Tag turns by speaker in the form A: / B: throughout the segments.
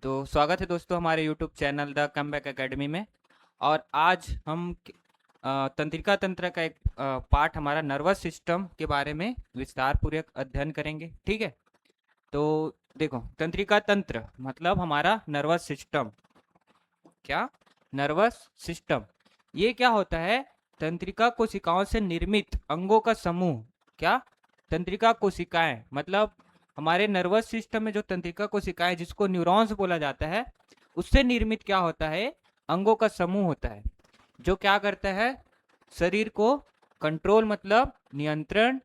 A: तो स्वागत है दोस्तों हमारे YouTube channel the comeback academy में। और आज हम तंत्रिका तंत्र का एक पार्ट हमारा नर्वस सिस्टम के बारे में विस्तार पूर्वक अध्ययन करेंगे। ठीक है, तो देखो, तंत्रिका तंत्र मतलब हमारा नर्वस सिस्टम। क्या? Nervous system. ये क्या होता है? तंत्रिका कोशिकाओं से निर्मित अंगों का समूह। क्या? तंत्रिका कोशिकाएं मतलब हमारे नर्वस सिस्टम में जो तंत्रिका कोशिकाएं जिसको न्यूरॉन्स बोला जाता है, उससे निर्मित क्या होता है? अंगों का समूह होता है, जो क्या करता है? शरीर को कंट्रोल मतलब नियंत्रण,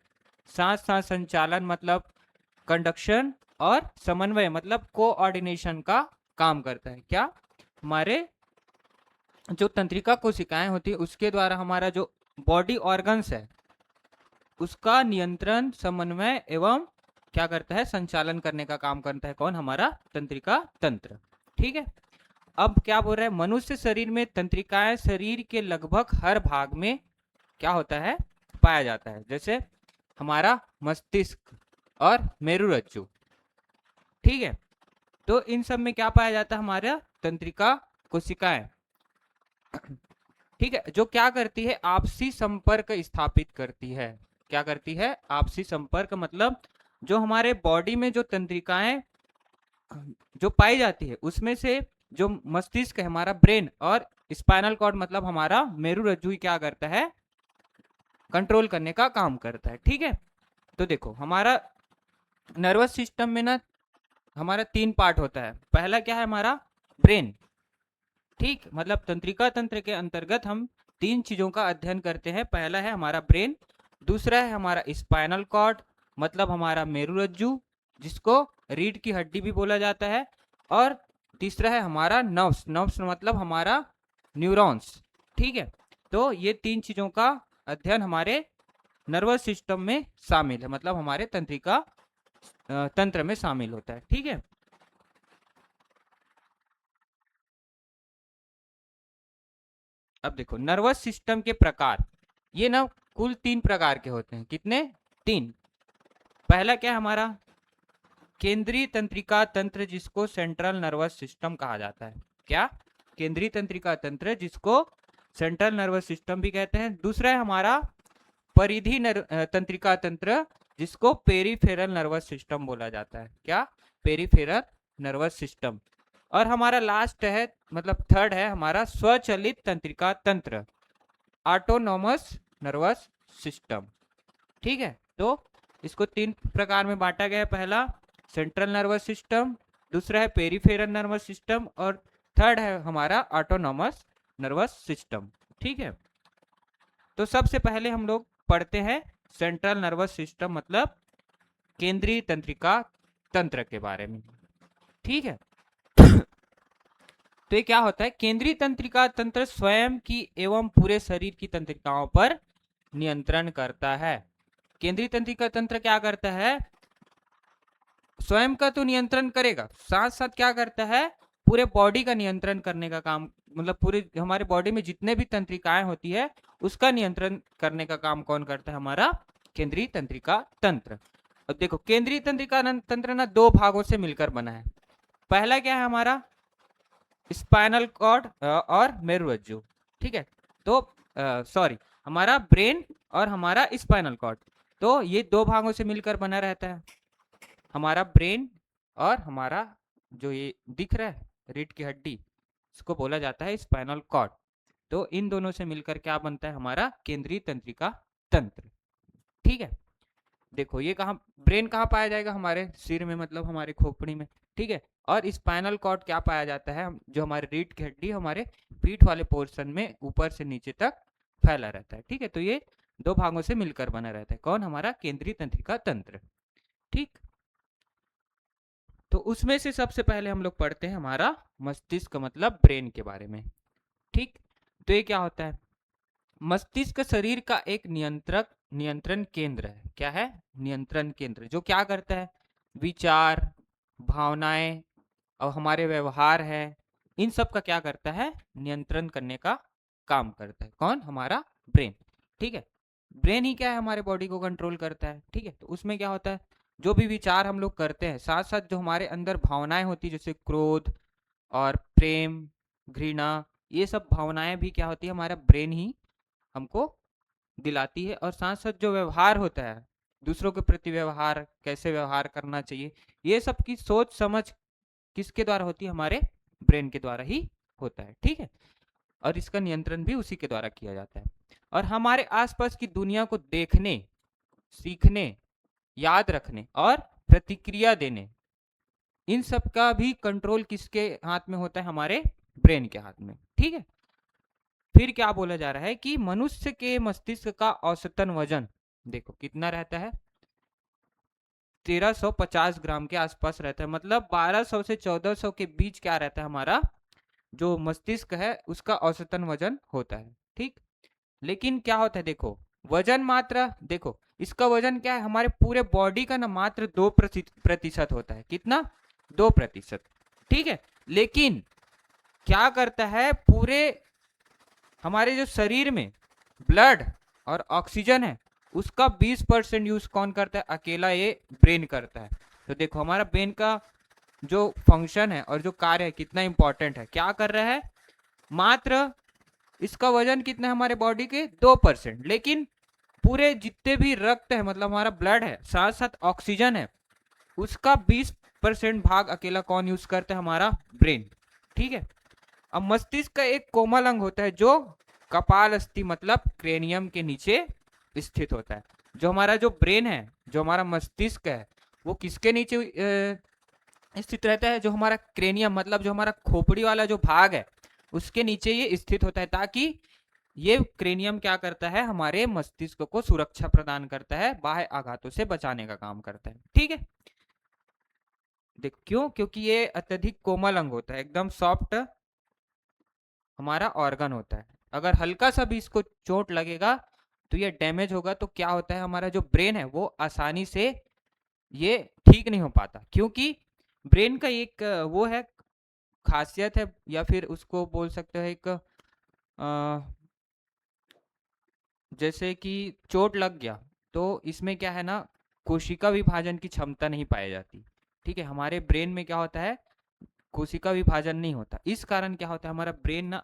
A: सांस सांस संचालन मतलब कंडक्शन, और समन्वय मतलब कोऑर्डिनेशन का काम करता है। क्या? हमारे जो तंत्रिका कोशिकाएं होती है उसके द्वारा हमारा जो बॉडी ऑर्गन्स है उसका नियंत्रण, समन्वय एवं क्या करता है? संचालन करने का काम करता है। कौन? हमारा तंत्रिका तंत्र। ठीक है, अब क्या बोल रहा है? मनुष्य शरीर में तंत्रिकाएं शरीर के लगभग हर भाग में क्या होता है? पाया जाता है। जैसे हमारा मस्तिष्क और मेरुरज्जु। ठीक है, तो इन सब में क्या पाया जाता है? हमारा तंत्रिका कोशिकाएं। ठीक है, जो क्या करती है? आपसी संपर्क स्थापित करती है। क्या करती है? आपसी संपर्क मतलब जो हमारे बॉडी में जो तंत्रिकाएं जो पाई जाती है उसमें से जो मस्तिष्क है, हमारा ब्रेन, और स्पाइनल कॉर्ड मतलब हमारा मेरुरज्जु क्या करता है? कंट्रोल करने का काम करता है। ठीक है, तो देखो हमारा नर्वस सिस्टम में ना हमारा 3 पार्ट होता है। पहला क्या है? हमारा ब्रेन। ठीक, मतलब तंत्रिका तंत्र के अंतर्गत हम 3 चीजों का अध्ययन करते हैं। पहला है हमारा ब्रेन, दूसरा है हमारा स्पाइनल कॉर्ड मतलब हमारा मेरुरज्जु, जिसको रीढ़ की हड्डी भी बोला जाता है, और तीसरा है हमारा नर्व्स। नर्व्स मतलब हमारा न्यूरॉन्स। ठीक है, तो ये 3 चीजों का अध्ययन हमारे नर्वस सिस्टम में शामिल है, मतलब हमारे तंत्रिका तंत्र में शामिल होता है। ठीक है, अब देखो नर्वस सिस्टम के प्रकार, ये ना कुल 3 प्रकार के होते हैं। कितने? 3। पहला क्या है? हमारा केंद्रीय तंत्रिका तंत्र, जिसको सेंट्रल नर्वस सिस्टम कहा जाता है। क्या? केंद्रीय तंत्रिका तंत्र, जिसको सेंट्रल नर्वस सिस्टम भी कहते हैं। दूसरा है हमारा परिधि तंत्रिका तंत्र, जिसको पेरिफेरल नर्वस सिस्टम बोला जाता है। क्या? Peripheral nervous system. और हमारा लास्ट है, मतलब थर्ड है हमारा स्वचालित तंत्रिका तंत्र, ऑटोनोमस नर्वस सिस्टम। ठीक है, तो इसको 3 प्रकार में बांटा गया है। पहला सेंट्रल नर्वस सिस्टम, दूसरा है पेरिफेरल नर्वस सिस्टम, और थर्ड है हमारा ऑटोनोमस नर्वस सिस्टम। ठीक है, तो सबसे पहले हम लोग पढ़ते हैं सेंट्रल नर्वस सिस्टम मतलब केंद्रीय तंत्रिका तंत्र के बारे में। ठीक है, तो ये क्या होता है? केंद्रीय तंत्रिका तंत्र स्वयं की एवं पूरे शरीर की तंत्रिकाओं पर नियंत्रण करता है। केंद्रीय तंत्रिका तंत्र क्या करता है? स्वयं का तो नियंत्रण करेगा, साथ साथ क्या करता है? पूरे बॉडी का नियंत्रण करने का काम, मतलब पूरे हमारे बॉडी में जितने भी तंत्रिकाएं होती है उसका नियंत्रण करने का काम कौन करता है? हमारा केंद्रीय तंत्रिका तंत्र। अब देखो केंद्रीय तंत्रिका तंत्र ना 2 भागों से मिलकर बना है। पहला क्या है? हमारा स्पाइनल कॉर्ड और मेरुरज्जु। ठीक है, तो सॉरी, हमारा ब्रेन और हमारा स्पाइनल कॉर्ड, तो ये 2 भागों से मिलकर बना रहता है। हमारा ब्रेन और हमारा जो ये दिख रहा है रीढ़ की हड्डी, इसको बोला जाता है स्पाइनल कॉर्ड। तो इन दोनों से मिलकर क्या बनता है? हमारा केंद्रीय तंत्रिका तंत्र। ठीक है, देखो ये कहाँ, ब्रेन कहाँ पाया जाएगा? हमारे सिर में, मतलब हमारे खोपड़ी में। ठीक है, और स्पाइनल कॉर्ड क्या पाया जाता है? जो हमारे रीढ़ की हड्डी हमारे पीठ वाले पोर्शन में ऊपर से नीचे तक फैला रहता है। ठीक है, तो ये 2 भागों से मिलकर बना रहता है। कौन? हमारा केंद्रीय तंत्रिका तंत्र। ठीक, तो उसमें से सबसे पहले हम लोग पढ़ते हैं हमारा मस्तिष्क मतलब ब्रेन के बारे में। ठीक, तो ये क्या होता है? मस्तिष्क शरीर का एक नियंत्रण केंद्र है। क्या है? नियंत्रण केंद्र, जो क्या करता है? विचार, भावनाएं और हमारे व्यवहार है, इन सब का क्या करता है? नियंत्रण करने का काम करता है। कौन? हमारा ब्रेन। ठीक है, ब्रेन ही क्या है? हमारे बॉडी को कंट्रोल करता है। ठीक है, तो उसमें क्या होता है? जो भी विचार हम लोग करते हैं, साथ साथ जो हमारे अंदर भावनाएं होती है, जैसे क्रोध, और प्रेम, घृणा, ये सब भावनाएं भी क्या होती है, हमारा ब्रेन ही हमको दिलाती है। और साथ साथ जो व्यवहार होता है, दूसरों के प्रति व्यवहार, कैसे व्यवहार करना चाहिए, ये सब की सोच समझ किसके द्वारा होती है, हमारे ब्रेन के द्वारा ही होता है। ठीक है, और इसका नियंत्रण भी उसी के द्वारा किया जाता है। और हमारे आसपास की दुनिया को देखने, सीखने, याद रखने और प्रतिक्रिया देने, इन सब का भी कंट्रोल किसके हाथ में होता है, हमारे ब्रेन के हाथ में। ठीक है, फिर क्या बोला जा रहा है कि मनुष्य के मस्तिष्क का औसतन वजन देखो कितना रहता है, 1350 ग्राम के आसपास रहता है। मतलब 1200 से 1400 के बीच क्या रहता है, हमारा जो मस्तिष्क है उसका औसतन वजन होता है। ठीक, लेकिन क्या होता है, देखो वजन मात्रा, देखो इसका वजन क्या है, हमारे पूरे बॉडी का ना मात्र 2% होता है। कितना, 2%। ठीक है, लेकिन क्या करता है, पूरे हमारे जो शरीर में ब्लड और ऑक्सीजन है उसका 20% यूज कौन करता है, अकेला ये ब्रेन करता है। तो देखो हमारा ब्रेन का जो फंक्शन है और जो कार्य है कितना इंपॉर्टेंट है, क्या कर रहा है, मात्र इसका वजन कितना है हमारे बॉडी के 2%, लेकिन पूरे जितने भी रक्त है, मतलब हमारा ब्लड है, साथ साथ ऑक्सीजन है, उसका 20% भाग अकेला कौन यूज करता है, हमारा ब्रेन। ठीक है, अब मस्तिष्क का एक कोमल अंग होता है जो कपाल अस्थि मतलब क्रेनियम के नीचे स्थित होता है। जो हमारा जो ब्रेन है, जो हमारा मस्तिष्क है, वो किसके नीचे स्थित रहता है, जो हमारा क्रेनियम मतलब जो हमारा खोपड़ी वाला जो भाग है उसके नीचे ये स्थित होता है, ताकि ये क्रेनियम क्या करता है, हमारे मस्तिष्क को सुरक्षा प्रदान करता है, बाह्य आघातों से बचाने का काम करता है। ठीक है, देख क्यों, क्योंकि ये अत्यधिक कोमल अंग होता है, एकदम सॉफ्ट हमारा ऑर्गन होता है। अगर हल्का सा भी इसको चोट लगेगा तो ये डैमेज होगा, तो क्या होता है, हमारा जो ब्रेन है वो आसानी से ये ठीक नहीं हो पाता, क्योंकि ब्रेन का एक वो है, खासियत है, या फिर उसको बोल सकते हैं एक जैसे कि चोट लग गया तो इसमें क्या है ना, कोशिका विभाजन की क्षमता नहीं पाई जाती। ठीक है, हमारे ब्रेन में क्या होता है, कोशिका विभाजन नहीं होता, इस कारण क्या होता है, हमारा ब्रेन ना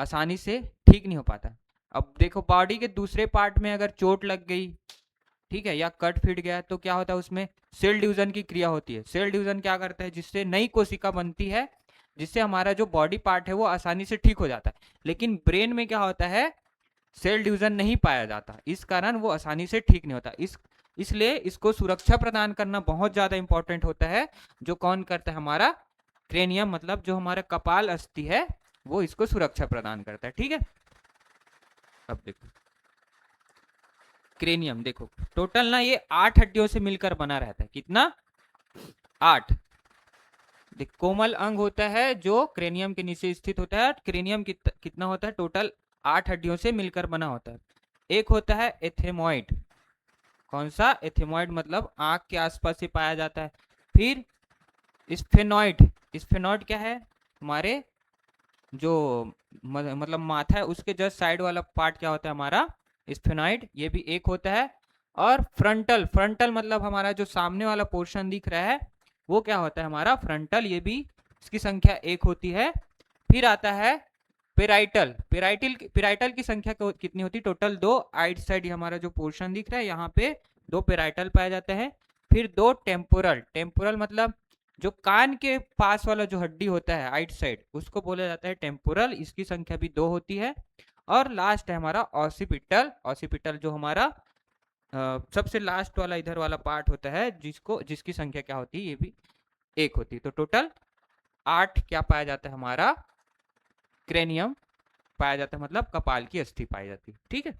A: आसानी से ठीक नहीं हो पाता। अब देखो बॉडी के दूसरे पार्ट में अगर चोट लग गई, ठीक है, या कट फिट गया, तो क्या होता है, उसमें सेल डिवीजन की क्रिया होती है। सेल डिवीजन क्या करता है, जिससे नई कोशिका बनती है, जिससे हमारा जो बॉडी पार्ट है वो आसानी से ठीक हो जाता है। लेकिन ब्रेन में क्या होता है, सेल डिवीजन नहीं पाया जाता, इस कारण वो आसानी से ठीक नहीं होता। इसलिए इसको सुरक्षा प्रदान करना बहुत ज्यादा इंपॉर्टेंट होता है, जो कौन करता है, हमारा क्रेनियम मतलब जो हमारा कपाल अस्थि है वो इसको सुरक्षा प्रदान करता है। ठीक है, अब देखो क्रेनियम, देखो टोटल ना ये 8 हड्डियों से मिलकर बना रहता है। कितना, 8। देख कोमल अंग होता है जो क्रेनियम के नीचे स्थित होता है। क्रेनियम कितना होता है, टोटल 8 हड्डियों से मिलकर बना होता है। एक होता है एथेमॉइड, कौन सा, एथेमॉइड मतलब आंख के आसपास से पाया जाता है। फिर स्फेनॉइड, स्फेनॉइड क्या है, हमारे जो मतलब माथा है उसके जस्ट साइड वाला पार्ट क्या होता है, हमारा स्फेनॉइड, ये भी एक होता है। और फ्रंटल, फ्रंटल मतलब हमारा जो सामने वाला पोर्शन दिख रहा है वो क्या होता है, हमारा फ्रंटल, ये भी इसकी संख्या 1 होती है। फिर आता है पेराइटल, पेराइटल की संख्या कितनी होती है, टोटल 2। आइट साइड हमारा जो पोर्शन दिख रहा है यहाँ पे 2 पेराइटल पाए जाते हैं। फिर 2 टेम्पोरल, टेम्पोरल मतलब जो कान के पास वाला जो हड्डी होता है आइट साइड, उसको बोला जाता है टेम्पोरल, इसकी संख्या भी 2 होती है। और लास्ट है हमारा ऑसिपिटल, ऑसिपिटल जो हमारा सबसे लास्ट वाला इधर वाला पार्ट होता है, जिसकी संख्या क्या होती है, ये भी 1 होती है। तो टोटल 8 क्या पाया जाता है, हमारा क्रेनियम पाया जाता है, मतलब कपाल की अस्थि पाई जाती है। ठीक है,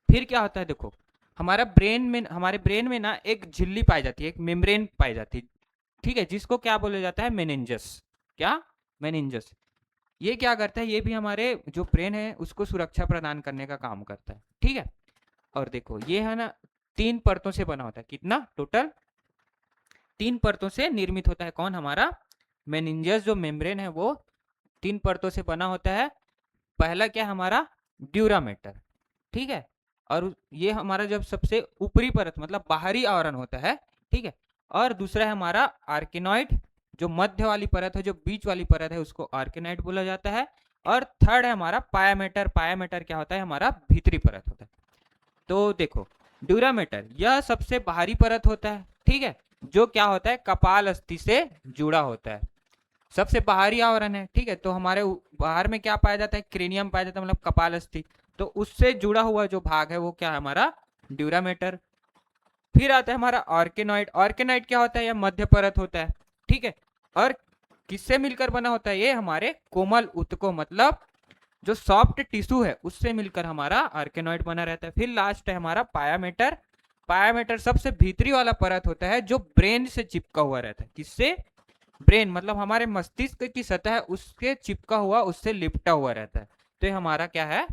A: फिर क्या होता है, देखो हमारे ब्रेन में ना एक झिल्ली पाई जाती है, एक मेम्ब्रेन पाई जाती है। ठीक है, जिसको क्या बोला जाता है, मेनिंजस। क्या, मेनिंजस। ये क्या करता है, ये भी हमारे जो ब्रेन है उसको सुरक्षा प्रदान करने का काम करता है। ठीक है, और देखो ये है ना 3 परतों से बना होता है। कितना, टोटल 3 परतों से निर्मित होता है, कौन, हमारा मेनिंजस जो मेम्ब्रेन है वो 3 परतों से बना होता है। पहला क्या, हमारा ड्यूरामेटर। ठीक है, और ये हमारा जब सबसे ऊपरी परत मतलब बाहरी आवरण होता है। ठीक है, और दूसरा है हमारा आर्किनॉइड, जो मध्य वाली परत है, जो बीच वाली परत है, उसको आर्किनॉइड बोला जाता है। और थर्ड है हमारा पायामेटर। पायामेटर क्या होता है? हमारा भीतरी परत होता है। तो देखो, ड्यूरामेटर यह सबसे बाहरी परत होता है, ठीक है, जो क्या होता है? कपाल अस्थि से जुड़ा होता है, सबसे बाहरी आवरण है, ठीक है। तो हमारे बाहर में क्या पाया जाता है? क्रेनियम पाया जाता है, मतलब कपाल अस्थि। तो उससे जुड़ा हुआ जो भाग है वो क्या है? हमारा ड्यूरामेटर। फिर आता है हमारा ऑर्केनॉइड। ऑर्केनॉइड क्या होता है? यह मध्य परत होता है, ठीक है। और किससे मिलकर बना होता है? ये हमारे कोमल ऊतकों, मतलब जो सॉफ्ट टिश्यू है उससे मिलकर हमारा आर्केनॉइड बना रहता है। फिर लास्ट है हमारा पायामेटर। पायामेटर सबसे भीतरी वाला परत होता है, जो ब्रेन से चिपका हुआ रहता है। किससे? ब्रेन, मतलब हमारे मस्तिष्क की सतह उसके चिपका हुआ, उससे लिपटा हुआ रहता है। तो ये हमारा क्या है?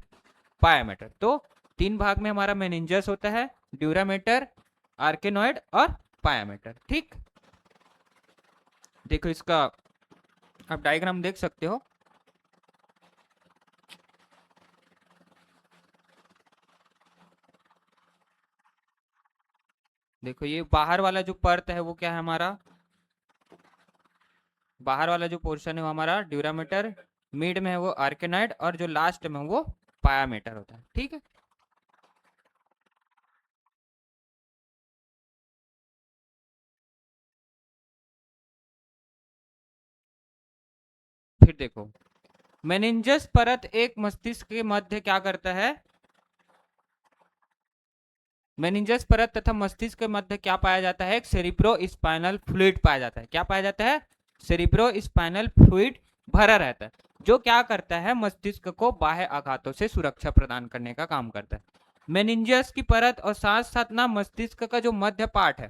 A: पायामेटर। तो तीन भाग में हमारा मेनिंजस होता है, ड्यूरामेटर, आर्केनॉइड और पायामेटर, ठीक। देखो इसका आप डायग्राम देख सकते हो। देखो ये बाहर वाला जो परत है वो क्या है? हमारा बाहर वाला जो पोर्शन है वो हमारा ड्यूरामीटर, मिड में है वो आर्केनाइड, और जो लास्ट में वो पायामीटर होता है, ठीक है। फिर देखो, मेनिंजस परत एक मस्तिष्क के मध्य क्या करता है? मेनिंजस परत तथा मस्तिष्क के मध्य क्या पाया जाता है? एक सेरिब्रो स्पाइनल फ्लूइड पाया जाता है। क्या पाया जाता है? सेरिब्रो स्पाइनल फ्लूइड भरा रहता है, जो क्या करता है? मस्तिष्क को बाह्य आघातों से सुरक्षा प्रदान करने का काम करता है। मेनिंजस की परत और साथ साथ ना मस्तिष्क का जो मध्य पार्ट है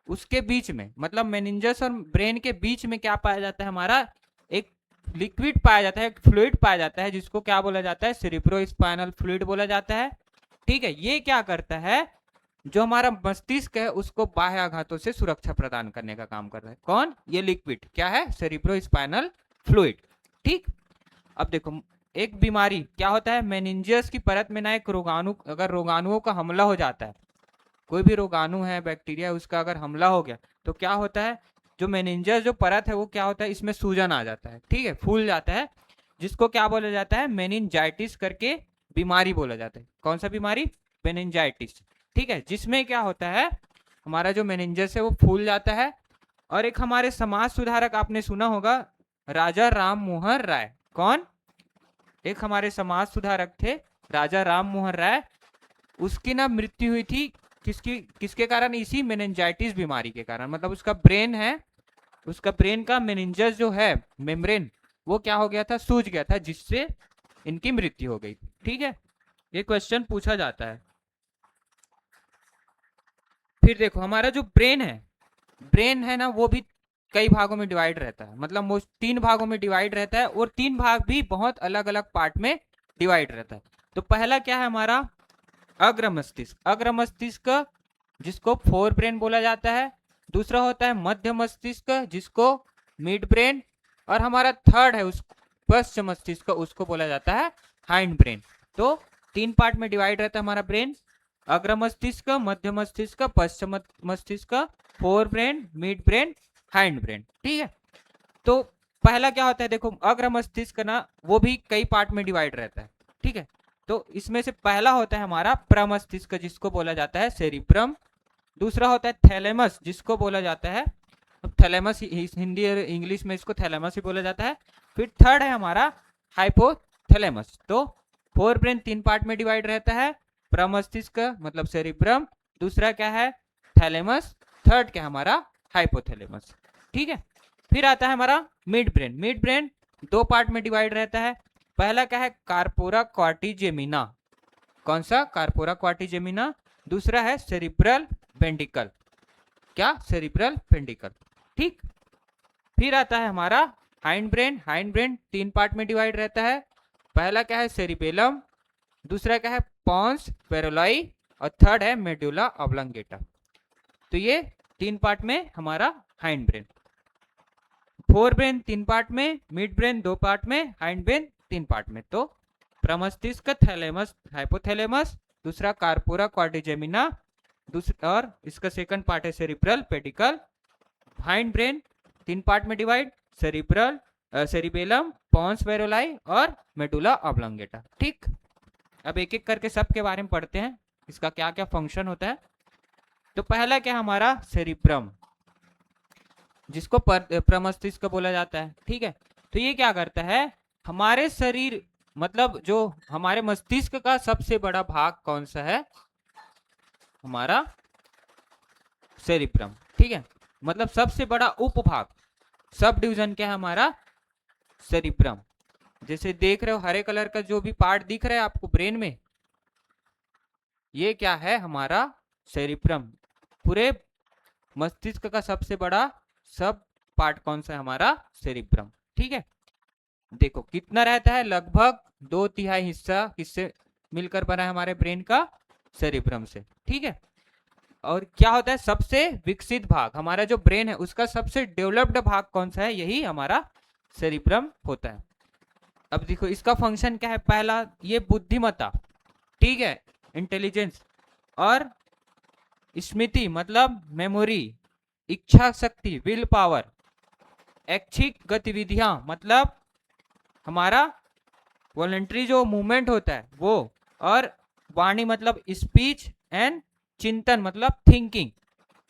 A: उसके बीच में, मतलब मेनिंजस और ब्रेन के बीच में क्या पाया जाता है? हमारा एक लिक्विड पाया जाता है, एक फ्लूइड पाया जाता है, जिसको क्या बोला जाता है? सेरिब्रो स्पाइनल फ्लूइड बोला जाता है, ठीक है। ये क्या करता है? जो हमारा मस्तिष्क है उसको बाह्य आघातों से सुरक्षा प्रदान करने का काम कर रहा है। कौन? ये लिक्विड क्या है? सेरिब्रो स्पाइनल फ्लूइड, ठीक। अब देखो, एक बीमारी क्या होता है? मेनिंजियस की परत में ना एक रोगाणु, अगर रोगाणुओं का हमला हो जाता है, कोई भी रोगाणु है, बैक्टीरिया, उसका अगर हमला हो गया तो क्या होता है? जो मेनिंजियस जो परत है वो क्या होता है? इसमें सूजन आ जाता है, ठीक है, फूल जाता है, जिसको क्या बोला जाता है? मेनिंजाइटिस करके बीमारी बोला जाता है। कौन सा बीमारी? मेनिंजाइटिस, ठीक है। जिसमें क्या होता है? हमारा जो मेनिंजस है वो फूल जाता है। और एक हमारे समाज सुधारक आपने सुना होगा, राजा राम मोहन राय। कौन? एक हमारे समाज सुधारक थे, राजा राम मोहन राय। उसकी ना मृत्यु हुई थी, किसकी किसके कारण? इसी मेनिंजाइटिस बीमारी के कारण। मतलब उसका ब्रेन है, उसका ब्रेन का मेनिंजस जो है, मेम्ब्रेन, वो क्या हो गया था? सूज गया था, जिससे इनकी मृत्यु हो गई, ठीक है। ये क्वेश्चन पूछा जाता है। फिर देखो, हमारा जो ब्रेन है ना, वो भी कई भागों में डिवाइड रहता है, मतलब वो तीन भागों में डिवाइड रहता है, और तीन भाग भी बहुत अलग अलग पार्ट में डिवाइड रहता है। तो पहला क्या है हमारा? अग्र मस्तिष्क। अग्र मस्तिष्क जिसको फोर ब्रेन बोला जाता है। दूसरा होता है मध्य मस्तिष्क, जिसको मिड ब्रेन। और हमारा थर्ड है उस पश्च मस्तिष्क, उसको बोला जाता है हाइंड ब्रेन। तो तीन पार्ट में डिवाइड रहता है हमारा ब्रेन, अग्र मस्तिष्क, मध्य मस्तिष्क, पश्चिम मस्तिष्क, fore brain, mid brain, hind brain, ठीक है। तो पहला क्या होता है? देखो, अग्र मस्तिष्क ना वो भी कई पार्ट में डिवाइड रहता है, ठीक है। तो इसमें से पहला होता है हमारा प्रमस्तिष्क, जिसको बोला जाता है सेरिब्रम। दूसरा होता है थैलेमस, जिसको बोला जाता है थैलेमस, हिंदी और इंग्लिश में इसको थैलेमस ही बोला जाता है। फिर थर्ड है हमारा हाइपोथैलेमस। तो फोर ब्रेन तीन पार्ट में डिवाइड रहता है, प्रमस्तिष्क मतलब सेरिब्रम, दूसरा क्या है? थैलेमस, थर्ड क्या हमारा? हाइपोथैलेमस, ठीक है। फिर आता है हमारा मिड ब्रेन। मिड ब्रेन दो पार्ट में डिवाइड रहता है। पहला क्या है? कार्पोरा क्वार्टिजेमिना। कौन सा? कार्पोरा क्वार्टिजेमिना। दूसरा है सेरिब्रल पेंडिकल। क्या? सेरिब्रल पेंडिकल, ठीक। फिर आता है हमारा हाइंड ब्रेन। हाइंड ब्रेन तीन पार्ट में डिवाइड रहता है। पहला क्या है? सेरिबेलम। दूसरा क्या है? पॉन्स पेरोलाई। और थर्ड है मेडुला ऑब्लंगेटा। तो ये तीन पार्ट में हमारा हाइंड ब्रेन। फोर ब्रेन तीन पार्ट में, मिड ब्रेन दो पार्ट में, हाइंड ब्रेन तीन पार्ट में। तो प्रमस्तिष्क, थैलेमस, हाइपोथैलेमस, दूसरा कार्पोरा क्वार्टिजेमिना, दूसरा और इसका सेकंड पार्ट है cerebral pedicle, hind brain 3 part में डिवाइड, सेरिब्रल, सेरिबेलम, पोन्स वेरोलाई और मेडुला ऑब्लोंगेटा। ठीक, अब एक एक करके सब के बारे में पढ़ते हैं, इसका क्या क्या फंक्शन होता है। तो पहला क्या हमारा सेरिब्रम, जिसको प्रमस्तिष्क बोला जाता है। ठीक है, तो ये क्या करता है, हमारे शरीर मतलब जो हमारे मस्तिष्क का सबसे बड़ा भाग कौन सा है, हमारा सेरिब्रम। ठीक है, मतलब सबसे बड़ा उपभाग, सब डिवीजन क्या है हमारा सेरिब्रम। जैसे देख रहे हो हरे कलर का जो भी पार्ट दिख रहा है आपको ब्रेन में, ये क्या है हमारा सेरिब्रम। पूरे मस्तिष्क का सबसे बड़ा सब पार्ट कौन सा है, हमारा सेरिब्रम। ठीक है, देखो कितना रहता है, लगभग 2/3 हिस्सा किससे मिलकर बना है हमारे ब्रेन का, सेरिब्रम से। ठीक है, और क्या होता है, सबसे विकसित भाग हमारा जो ब्रेन है उसका सबसे डेवलप्ड भाग कौन सा है, यही हमारा सेरिब्रम होता है। अब देखो इसका फंक्शन क्या है, पहला ये बुद्धिमत्ता, ठीक है, इंटेलिजेंस, और स्मृति मतलब मेमोरी, इच्छा शक्ति विल पावर, ऐच्छिक गतिविधियां मतलब हमारा वॉलंटरी जो मूवमेंट होता है वो, और वाणी मतलब स्पीच एंड चिंतन मतलब थिंकिंग,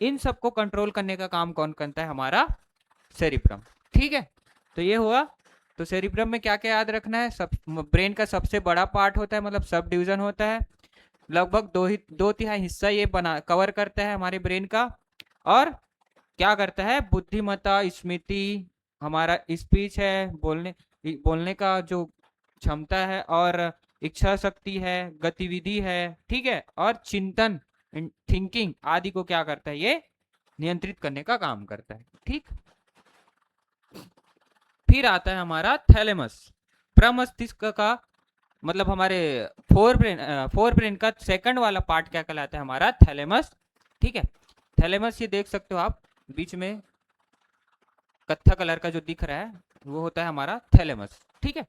A: इन सबको कंट्रोल करने का काम कौन करता है, हमारा सेरिब्रम। ठीक है, तो ये हुआ। तो सेरिब्रम में क्या क्या याद रखना है, सब ब्रेन का सबसे बड़ा पार्ट होता है, मतलब सब डिवीजन होता है, लगभग 2/3 हिस्सा ये बना कवर करता है हमारे ब्रेन का, और क्या करता है, बुद्धिमत्ता, स्मृति, हमारा स्पीच है, बोलने का जो क्षमता है, और इच्छा शक्ति है, गतिविधि है, ठीक है, और चिंतन थिंकिंग आदि को क्या करता है, ये नियंत्रित करने का काम करता है। ठीक, फिर आता है हमारा थैलेमस, प्रमस्तिष्क का मतलब हमारे फोर ब्रेन का सेकंड वाला पार्ट क्या कहलाता है, हमारा थैलेमस। ठीक है, थैलेमस ये देख सकते हो आप, बीच में कत्था कलर का जो दिख रहा है वो होता है हमारा थैलेमस। ठीक है,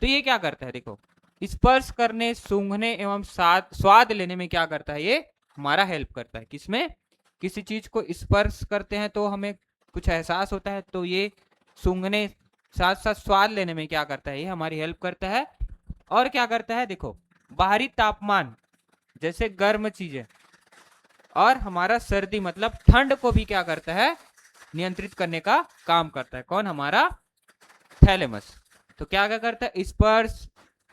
A: तो ये क्या करता है, देखो स्पर्श करने, सूंघने एवं स्वाद लेने में क्या करता है, ये हमारा हेल्प करता है। किसमें, किसी चीज को स्पर्श करते हैं तो हमें कुछ एहसास होता है, तो ये सूंघने साथ साथ स्वाद लेने में क्या करता है, ये हमारी हेल्प करता है। और क्या करता है, देखो बाहरी तापमान जैसे गर्म चीजें और हमारा सर्दी मतलब ठंड को भी क्या करता है, नियंत्रित करने का काम करता है, कौन, हमारा थैलेमस। तो क्या क्या करता है, स्पर्श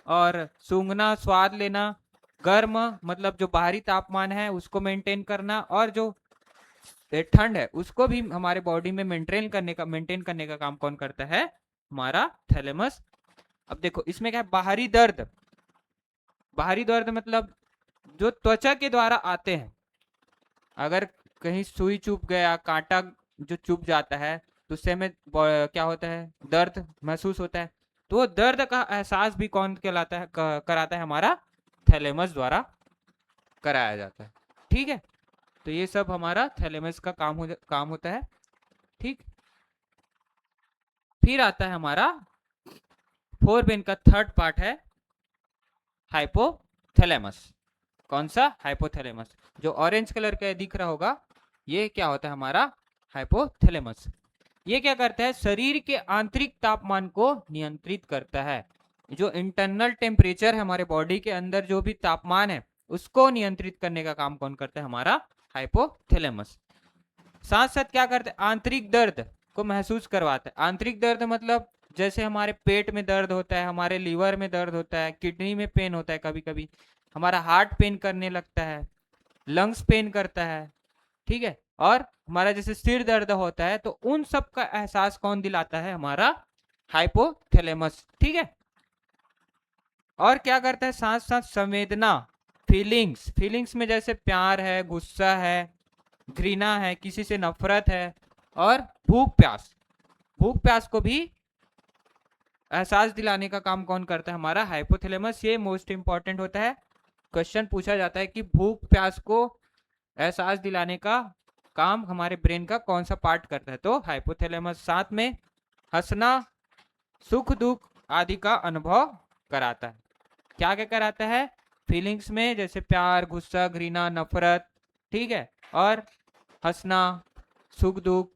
A: और सूंघना, स्वाद लेना, गर्म मतलब जो बाहरी तापमान है उसको मेंटेन करना, और जो ठंड है उसको भी हमारे बॉडी में मेंटेन करने का काम कौन करता है, हमारा थैलेमस। अब देखो इसमें क्या है, बाहरी दर्द मतलब जो त्वचा के द्वारा आते हैं, अगर कहीं सुई चुभ गया, कांटा जो चुभ जाता है तो उससे हमें क्या होता है, दर्द महसूस होता है, तो वो दर्द का एहसास भी कौन कहलाता है, कराता है, हमारा थैलेमस द्वारा कराया जाता है। ठीक है, तो ये सब हमारा थैलेमस का काम होता है। ठीक, फिर आता है हमारा फोर ब्रेन का थर्ड पार्ट है हाइपोथैलेमस। कौन सा, हाइपोथैलेमस, जो ऑरेंज कलर का दिख रहा होगा, ये क्या होता है, हमारा हाइपोथैलेमस। ये क्या करता है, शरीर के आंतरिक तापमान को नियंत्रित करता है। जो इंटरनल टेम्परेचर है हमारे बॉडी के अंदर, जो भी तापमान है उसको नियंत्रित करने का काम कौन करता है, हमारा हाइपोथैलेमस। साथ साथ क्या करते हैं, आंतरिक दर्द को महसूस करवाता है। आंतरिक दर्द मतलब जैसे हमारे पेट में दर्द होता है, हमारे लीवर में दर्द होता है, किडनी में पेन होता है, कभी कभी हमारा हार्ट पेन करने लगता है, लंग्स पेन करता है। ठीक है, और हमारा जैसे सिर दर्द होता है, तो उन सब का एहसास कौन दिलाता है, हमारा हाइपोथैलेमस। ठीक है, और क्या करता है, साथ साथ संवेदना, फीलिंग्स में जैसे प्यार है, गुस्सा है, घृणा है, किसी से नफरत है, और भूख प्यास को भी एहसास दिलाने का काम कौन करता है, हमारा हाइपोथैलेमस। ये मोस्ट इंपॉर्टेंट होता है, क्वेश्चन पूछा जाता है कि भूख प्यास को एहसास दिलाने का काम हमारे ब्रेन का कौन सा पार्ट करता है, तो हाइपोथैलेमस। साथ में हंसना, सुख दुख आदि का अनुभव कराता है। क्या क्या कराता है, फीलिंग्स में जैसे प्यार, गुस्सा, घृणा, नफरत, ठीक है, और हंसना, सुख दुख,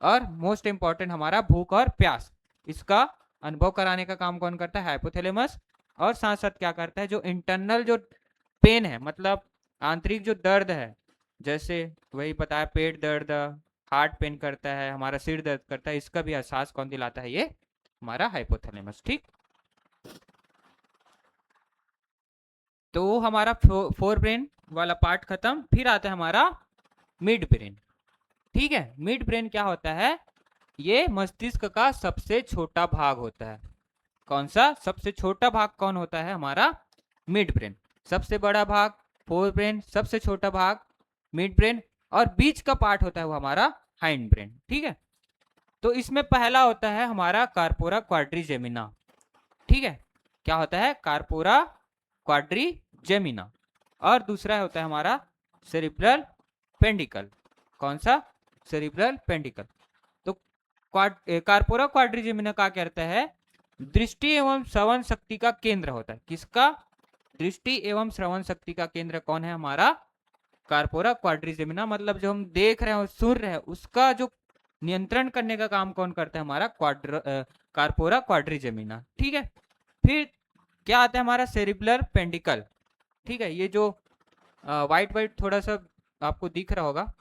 A: और मोस्ट इंपॉर्टेंट हमारा भूख और प्यास, इसका अनुभव कराने का काम कौन करता है? हाइपोथैलेमस। और साथ साथ क्या करता है, जो इंटरनल जो पेन है, मतलब आंतरिक जो दर्द है, जैसे वही बताया पेट दर्द, हार्ट पेन करता है, हमारा सिर दर्द करता है, इसका भी एहसास कौन दिलाता है? ये हमारा हाइपोथैलेमस। ठीक, तो हमारा फोर ब्रेन वाला पार्ट खत्म। फिर आता है हमारा मिड ब्रेन। ठीक है, मिड ब्रेन क्या होता है? ये मस्तिष्क का सबसे छोटा भाग होता है। कौन सा सबसे छोटा भाग कौन होता है? हमारा मिड ब्रेन। सबसे बड़ा भाग फोर ब्रेन, सबसे छोटा भाग मिड ब्रेन, और बीच का पार्ट होता है वो हमारा हाइंड ब्रेन। ठीक है, तो इसमें पहला होता है हमारा कार्पोरा क्वाड्रिजेमिना। ठीक है, क्या होता है? Corpora quadrigemina. और दूसरा होता है हमारा सेरिब्रल पेंडिकल। कौन सा? सेरिब्रल पेंडिकल। तो कार्पोरा क्वाड्रिजेमिना क्या करता है? दृष्टि एवं श्रवण शक्ति का केंद्र होता है। किसका? दृष्टि एवं श्रवण शक्ति का केंद्र कौन है? हमारा कार्पोरा क्वाड्रिजेमिना। मतलब जो हम देख रहे हैं और सुन रहे हैं, उसका जो नियंत्रण करने का काम कौन करता है? हमारा कार्पोरा क्वाड्रिजेमिना। ठीक है, फिर क्या आता है? हमारा सेरिब्रल पेंडिकल। ठीक है, ये जो व्हाइट व्हाइट थोड़ा सा आपको दिख रहा होगा,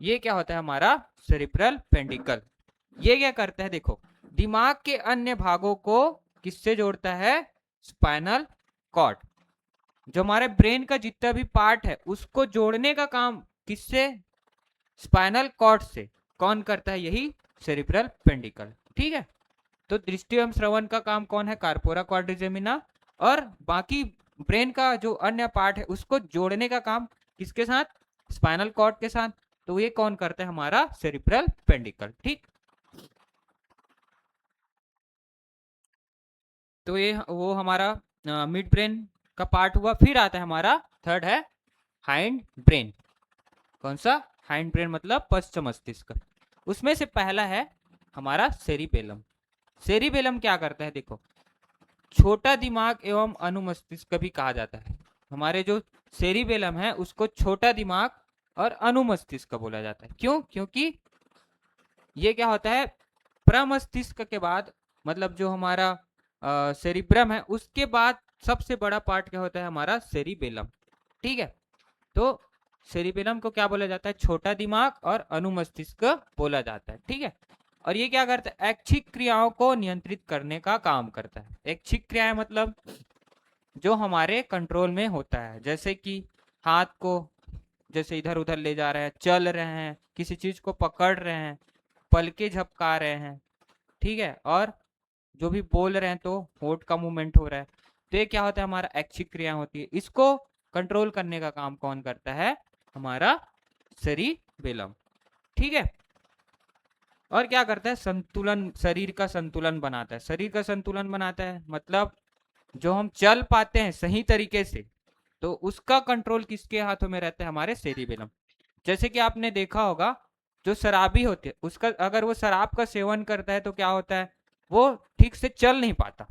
A: ये क्या होता है? हमारा सेरिब्रल पेंडिकल। ये क्या करता है? देखो, दिमाग के अन्य भागों को किससे जोड़ता है? Spinal cord. जो हमारे ब्रेन का जितना भी पार्ट है उसको जोड़ने का काम किससे? स्पाइनल कॉर्ड से। कौन करता है? यही सेरिब्रल पेंडिकल। ठीक है, तो दृष्टि एवं श्रवण का काम कौन है? Corpora quadrigemina. और बाकी ब्रेन का जो अन्य पार्ट है उसको जोड़ने का काम किसके साथ? स्पाइनल कॉर्ड के साथ। तो ये कौन करता है? हमारा सेरिब्रल पेंडिकल। ठीक, तो ये वो हमारा मिड ब्रेन का पार्ट हुआ। फिर आता है हमारा थर्ड है हाइंड ब्रेन। कौन सा? हाइंड ब्रेन मतलब पश्च मस्तिष्क। उसमें से पहला है हमारा सेरिबेलम। सेरिबेलम क्या करता है? देखो, छोटा दिमाग एवं अनुमस्तिष्क भी कहा जाता है। हमारे जो सेरिबेलम है उसको छोटा दिमाग और अनुमस्तिष्क बोला जाता है। क्यों? क्योंकि ये क्या होता है? प्रमस्तिष्क के बाद, मतलब जो हमारा सेरिब्रम है उसके बाद सबसे बड़ा पार्ट क्या होता है? हमारा सेरिबेलम। ठीक है, तो सेरिबेलम को क्या बोला जाता है? छोटा दिमाग और अनुमस्तिष्क बोला जाता है। ठीक है, और ये क्या करता है? ऐच्छिक क्रियाओं को नियंत्रित करने का काम करता है। ऐच्छिक क्रियाएं मतलब जो हमारे कंट्रोल में होता है, जैसे कि हाथ को जैसे इधर उधर ले जा रहे हैं, चल रहे हैं, किसी चीज को पकड़ रहे हैं, पलके झपका रहे हैं। ठीक है, और जो भी बोल रहे हैं तो होठ का मूवमेंट हो रहा है, तो ये क्या होता है? हमारा ऐच्छिक क्रिया होती है। इसको कंट्रोल करने का काम कौन करता है? हमारा सेरिबेलम। ठीक है, और क्या करता है? संतुलन, शरीर का संतुलन बनाता है। शरीर का संतुलन बनाता है मतलब जो हम चल पाते हैं सही तरीके से, तो उसका कंट्रोल किसके हाथों में रहता है? हमारे सेरिबेलम। जैसे कि आपने देखा होगा, जो शराबी होते हैं उसका अगर वो शराब का सेवन करता है तो क्या होता है? वो ठीक से चल नहीं पाता।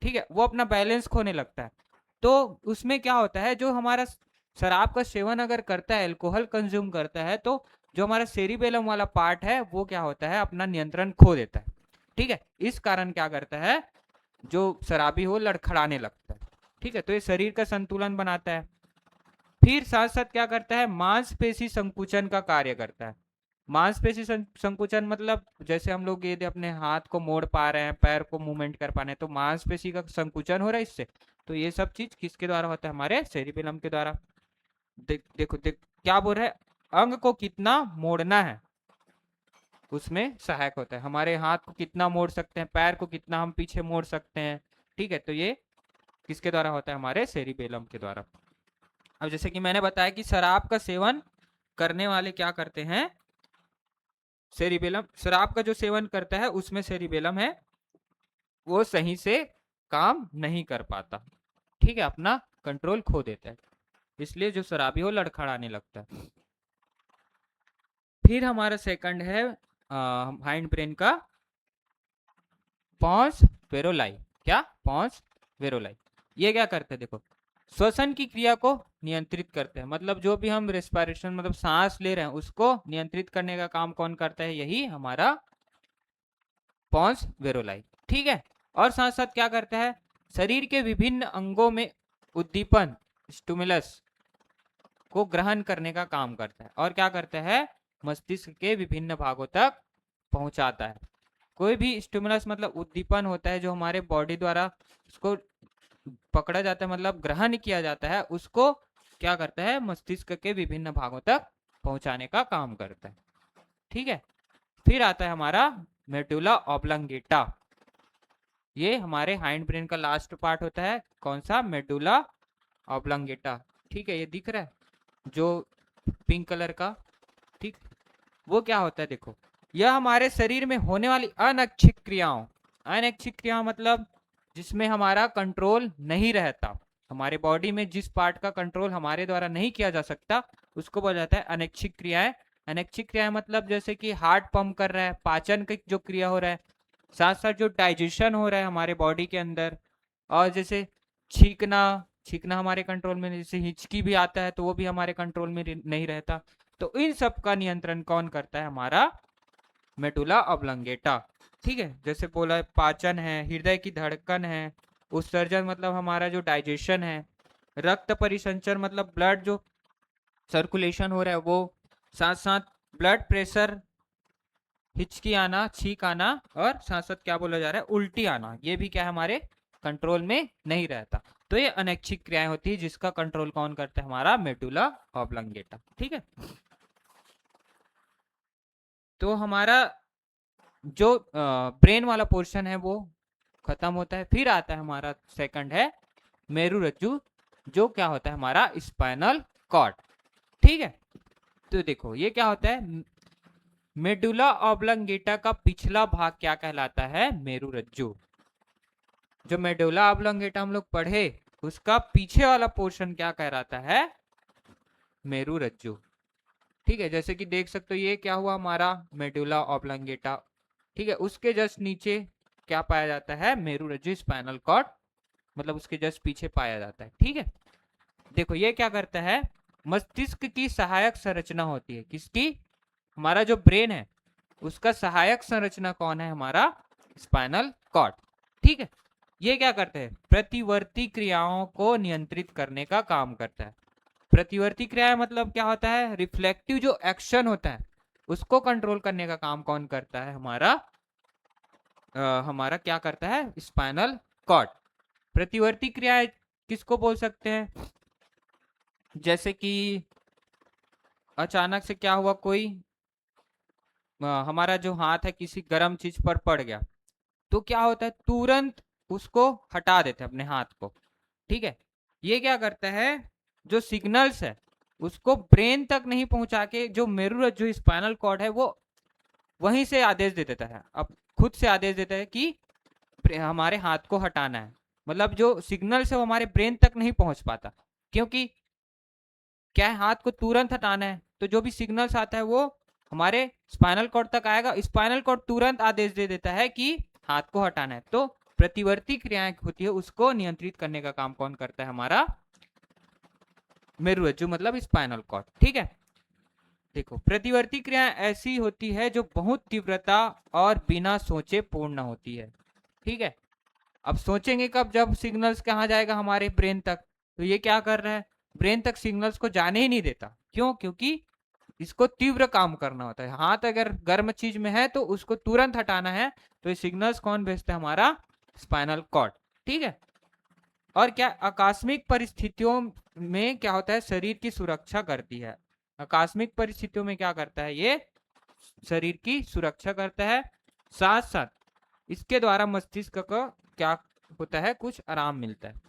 A: ठीक है, वो अपना बैलेंस खोने लगता है। तो उसमें क्या होता है? जो हमारा शराब का सेवन अगर करता है, अल्कोहल कंज्यूम करता है, तो जो हमारा सेरिबेलम वाला पार्ट है वो क्या होता है? अपना नियंत्रण खो देता है। ठीक है, इस कारण क्या करता है? जो शराबी हो लड़खड़ाने लगता है। ठीक है, तो ये शरीर का संतुलन बनाता है। फिर साथ साथ क्या करता है? मांसपेशी संकुचन का कार्य करता है। मांसपेशी संकुचन मतलब जैसे हम लोग ये अपने हाथ को मोड़ पा रहे हैं, पैर को मूवमेंट कर पा रहे हैं, तो मांसपेशी का संकुचन हो रहा है इससे। तो ये सब चीज किसके द्वारा होता है? हमारे सेरिबेलम के द्वारा। देखो क्या बोल रहा है? अंग को कितना मोड़ना है उसमें सहायक होता है। हमारे हाथ को कितना मोड़ सकते हैं, पैर को कितना हम पीछे मोड़ सकते हैं। ठीक है, तो ये किसके द्वारा होता है? हमारे सेरिबेलम के द्वारा। अब जैसे कि मैंने बताया कि शराब का सेवन करने वाले क्या करते हैं? सेरिबेलम, शराब का जो सेवन करता है उसमें सेरिबेलम है वो सही से काम नहीं कर पाता। ठीक है, अपना कंट्रोल खो देता है, इसलिए जो शराबी हो लड़खड़ाने लगता है। फिर हमारा सेकंड है हाइंड ब्रेन का पॉन्स वेरोलाई। क्या? पॉन्स वेरोलाई। ये क्या करते हैं? देखो, श्वसन की क्रिया को नियंत्रित करते हैं, मतलब जो भी हम रेस्पिरेशन मतलब सांस ले रहे हैं उसको नियंत्रित करने का काम कौन करता है, यही हमारा पॉन्स वेरोलाई। ठीक है, और साथ साथ क्या करता है, शरीर के विभिन्न अंगों में उद्दीपन स्टिमुलस को ग्रहण करने का काम करता है, और क्या करता है, मस्तिष्क के विभिन्न भागों तक पहुंचाता है। कोई भी स्टिमुलस मतलब उद्दीपन होता है जो हमारे बॉडी द्वारा उसको पकड़ा जाता है, मतलब ग्रहण किया जाता है, उसको क्या करता है, मस्तिष्क के विभिन्न भागों तक पहुंचाने का काम करता है। ठीक है, फिर आता है हमारा मेडुला ऑब्लंगेटा। ये हमारे हाइंड ब्रेन का लास्ट पार्ट होता है, कौन सा, मेडुला ऑब्लंगेटा। ठीक है, ये दिख रहा है जो पिंक कलर का, ठीक, वो क्या होता है, देखो, यह हमारे शरीर में होने वाली अनैच्छिक क्रियाओं, अनैच्छिक क्रिया मतलब जिसमें हमारा कंट्रोल नहीं रहता, हमारे बॉडी में जिस पार्ट का कंट्रोल हमारे द्वारा नहीं किया जा सकता उसको बोला जाता है अनैच्छिक क्रियाएं। अनैच्छिक क्रियाएं मतलब जैसे कि हार्ट पंप कर रहा है, पाचन की जो क्रिया हो रहा है, साथ साथ जो डाइजेशन हो रहा है हमारे बॉडी के अंदर, और जैसे छींकना, छींकना हमारे कंट्रोल में, जैसे हिचकी भी आता है तो वो भी हमारे कंट्रोल में नहीं रहता। तो इन सब का नियंत्रण कौन करता है, हमारा मेडुला ऑब्लंगेटा। ठीक है, जैसे बोला है पाचन है, हृदय की धड़कन है, उत्सर्जन मतलब हमारा जो डाइजेशन है, रक्त परिसंचरण मतलब ब्लड जो सर्कुलेशन हो रहा है वो, साथ साथ ब्लड प्रेशर, हिचकी आना, छींक आना, और साथ साथ क्या बोला जा रहा है, उल्टी आना, ये भी क्या है, हमारे कंट्रोल में नहीं रहता। तो ये अनैच्छिक क्रियाएं होती है जिसका कंट्रोल कौन करता है, हमारा मेडुला ऑब्लंगेटा। ठीक है, तो हमारा जो ब्रेन वाला पोर्शन है वो खत्म होता है। फिर आता है हमारा सेकंड है मेरुरज्जु, जो क्या होता है, हमारा स्पाइनल कॉर्ड। ठीक है, तो देखो ये क्या होता है, मेडुला ऑब्लंगेटा का पिछला भाग क्या कहलाता है, मेरुरज्जु। जो मेडुला ऑब्लंगेटा हम लोग पढ़े उसका पीछे वाला पोर्शन क्या कहलाता है, मेरुरज्जु। ठीक है, जैसे कि देख सकते हो ये क्या हुआ, हमारा मेडुला ऑब्लंगेटा। ठीक है, उसके जस्ट नीचे क्या पाया जाता है, मेरुरज्जु स्पाइनल कॉर्ड, मतलब उसके जस्ट पीछे पाया जाता है। ठीक है, देखो ये क्या करता है, मस्तिष्क की सहायक संरचना होती है, किसकी, हमारा जो ब्रेन है उसका सहायक संरचना कौन है, हमारा स्पाइनल कॉर्ड। ठीक है, ये क्या करते हैं, प्रतिवर्ती क्रियाओं को नियंत्रित करने का काम करता है। प्रतिवर्ती क्रिया मतलब क्या होता है, रिफ्लेक्टिव जो एक्शन होता है उसको कंट्रोल करने का काम कौन करता है, हमारा क्या करता है, स्पाइनल कॉर्ड। प्रतिवर्ती क्रिया किसको बोल सकते हैं, जैसे कि अचानक से क्या हुआ, कोई हमारा जो हाथ है किसी गर्म चीज पर पड़ गया, तो क्या होता है, तुरंत उसको हटा देते हैं अपने हाथ को। ठीक है, ये क्या करता है, जो सिग्नल्स है उसको ब्रेन तक नहीं पहुंचा के जो मेरुरज्जु स्पाइनल कॉर्ड है वो वहीं से आदेश दे देता है, अब खुद से आदेश देता है कि हमारे हाथ को हटाना है। मतलब जो सिग्नल है वो हमारे ब्रेन तक नहीं पहुंच पाता, क्योंकि क्या है, हाथ को तुरंत हटाना है, तो जो भी सिग्नल्स आता है वो हमारे स्पाइनल कॉर्ड तक आएगा, स्पाइनल कॉर्ड तुरंत आदेश दे देता है कि हाथ को हटाना है। तो प्रतिवर्ती क्रियाएं होती है उसको नियंत्रित करने का काम कौन करता है, हमारा मेरुरज्जु मतलब स्पाइनल कॉर्ड। ठीक है, देखो प्रतिवर्ती क्रिया ऐसी होती है जो बहुत तीव्रता और बिना सोचे पूर्ण होती है। ठीक है, अब सोचेंगे कब, जब सिग्नल्स कहाँ जाएगा, हमारे ब्रेन तक। तो ये क्या कर रहा है, ब्रेन तक सिग्नल्स को जाने ही नहीं देता, क्यों, क्योंकि इसको तीव्र काम करना होता है। हाथ अगर गर्म चीज में है तो उसको तुरंत हटाना है, तो ये सिग्नल्स कौन भेजता है, हमारा स्पाइनल कॉर्ड। ठीक है, और क्या आकस्मिक परिस्थितियों में क्या होता है, शरीर की सुरक्षा करती है। आकस्मिक परिस्थितियों में क्या करता है, ये शरीर की सुरक्षा करता है, साथ साथ इसके द्वारा मस्तिष्क को क्या होता है, कुछ आराम मिलता है।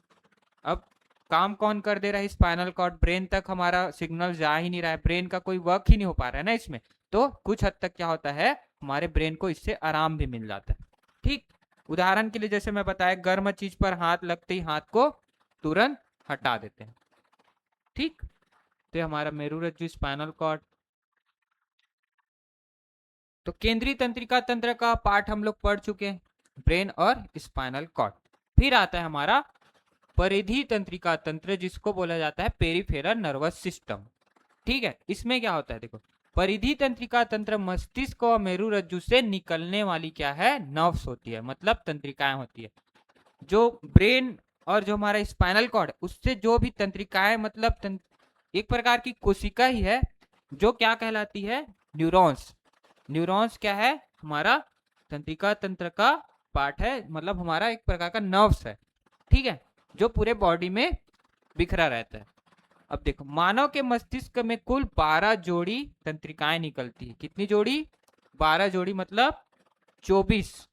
A: अब काम कौन कर दे रहा है, स्पाइनल कॉर्ड, ब्रेन तक हमारा सिग्नल जा ही नहीं रहा है, ब्रेन का कोई वर्क ही नहीं हो पा रहा है ना इसमें, तो कुछ हद तक क्या होता है, हमारे ब्रेन को इससे आराम भी मिल जाता है। ठीक, उदाहरण के लिए जैसे मैं बताया, गर्म चीज पर हाथ लगते ही हाथ को तुरंत हटा देते हैं। ठीक, तो हमारा मेरुरज्जु स्पाइनल कॉर्ड। तो केंद्रीय तंत्रिका तंत्र का पार्ट हम लोग पढ़ चुके हैं, ब्रेन और स्पाइनल कॉर्ड। फिर आता है हमारा परिधि तंत्रिका तंत्र, जिसको बोला जाता है पेरिफेरल नर्वस सिस्टम। ठीक है, इसमें क्या होता है, देखो परिधि तंत्रिका तंत्र मस्तिष्क और मेरुरज्जु से निकलने वाली क्या है, नर्व्स होती है, मतलब तंत्रिकाएं होती है। जो ब्रेन और जो हमारा स्पाइनल कॉर्ड है उससे जो भी तंत्रिकाएं, मतलब एक प्रकार की कोशिका ही है, जो क्या कहलाती है, न्यूरॉन्स। न्यूरॉन्स क्या है, हमारा तंत्रिका तंत्र का पार्ट है, मतलब हमारा एक प्रकार का नर्व्स है। ठीक है, जो पूरे बॉडी में बिखरा रहता है। अब देखो, मानव के मस्तिष्क में कुल 12 जोड़ी तंत्रिकाएं निकलती है। कितनी जोड़ी, 12 जोड़ी, मतलब 24